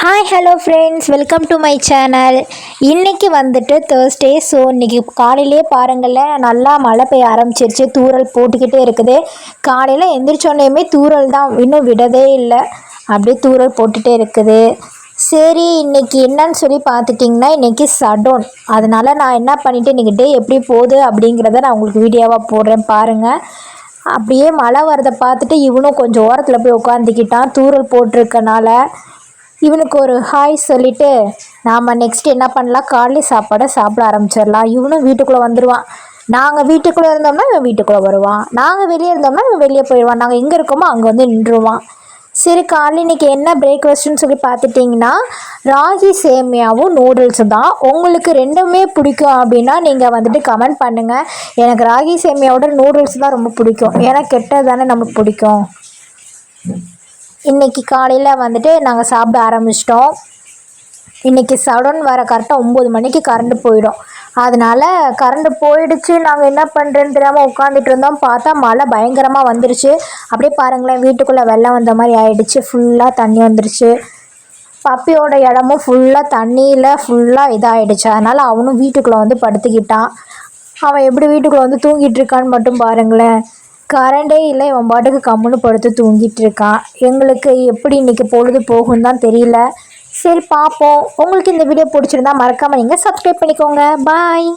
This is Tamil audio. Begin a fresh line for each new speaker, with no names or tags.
Hi hello friends, welcome to my channel. இன்றைக்கி வந்துட்டு தேர்ஸ்டே. ஸோ இன்றைக்கி காலையிலே பாருங்களேன், நல்லா மழை பெய்ய ஆரம்பிச்சிருச்சு. தூறல் போட்டுக்கிட்டே இருக்குது. காலையில் எந்திரிச்சோன்னேயுமே தூறல் தான், இன்னும் விடவே இல்லை. அப்படியே தூறல் போட்டுகிட்டே இருக்குது. சரி, இன்றைக்கி என்னன்னு சொல்லி பார்த்துட்டிங்கன்னா, இன்றைக்கி சடோன். அதனால் நான் என்ன பண்ணிவிட்டு இன்றைக்கி டே எப்படி போகுது அப்படிங்கிறத நான் உங்களுக்கு வீடியோவாக போடுறேன் பாருங்கள். அப்படியே மழை வரதை பார்த்துட்டு இவனும் கொஞ்சம் ஓரத்தில் போய் உட்காந்துக்கிட்டான். தூறல் போட்டிருக்கனால இவனுக்கு ஒரு ஹாய் சொல்லிவிட்டு நாம் நெக்ஸ்ட் என்ன பண்ணலாம், காலையில் சாப்பாடை சாப்பிட ஆரம்பிச்சிடலாம். இவனும் வீட்டுக்குள்ளே வந்துடுவான். நாங்கள் வீட்டுக்குள்ளே இருந்தோம்னா இவன் வீட்டுக்குள்ளே வருவான், நாங்கள் வெளியே இருந்தோம்னா இவன் வெளியே போயிடுவான், நாங்கள் எங்கே இருக்கோமோ அங்கே வந்து நின்றுவான். சரி, காலையில் இன்றைக்கி என்ன பிரேக்ஃபாஸ்ட்டுன்னு சொல்லி பார்த்துட்டிங்கன்னா, ராகி சேமியாவும் நூடுல்ஸு தான். உங்களுக்கு ரெண்டுமே பிடிக்கும் அப்படின்னா நீங்கள் வந்துட்டு கமெண்ட் பண்ணுங்கள். எனக்கு ராகி சேமியாவோட நூடுல்ஸ் தான் ரொம்ப பிடிக்கும். ஏன்னா கெட்டது தானே நமக்கு பிடிக்கும். இன்றைக்கி காலையில் வந்துட்டு நாங்கள் சாப்பிட ஆரம்பிச்சிட்டோம். இன்றைக்கி சடன் வர கரெக்டாக 9 மணிக்கு கரண்ட்டு போயிடும். அதனால் கரண்ட்டு போயிடுச்சு. நாங்கள் என்ன பண்ணுறேன்னு தெரியாமல் உட்காந்துட்டு இருந்தோம். பார்த்தா மழை பயங்கரமாக வந்துருச்சு. அப்படியே பாருங்களேன், வீட்டுக்குள்ளே வெள்ளம் வந்த மாதிரி ஆகிடுச்சு. ஃபுல்லாக தண்ணி வந்துருச்சு. பப்பியோட இடமும் ஃபுல்லாக தண்ணியில் ஃபுல்லாக இதாகிடுச்சு. அதனால் அவனும் வீட்டுக்குள்ளே வந்து படுத்துக்கிட்டான். அவன் எப்படி வீட்டுக்குள்ளே வந்து தூங்கிட்டு இருக்கான்னு மட்டும் பாருங்களேன். கரண்டே இல்லை, இவன் பாட்டுக்கு கம்முன்னு படுத்து தூங்கிட்டு இருக்கான். எங்களுக்கு எப்படி இன்றைக்கி பொழுது போகும் தான் தெரியல. சரி, பார்ப்போம். உங்களுக்கு இந்த வீடியோ பிடிச்சிருந்தா மறக்காமல் நீங்கள் சப்ஸ்கிரைப் பண்ணிக்கோங்க. பாய்.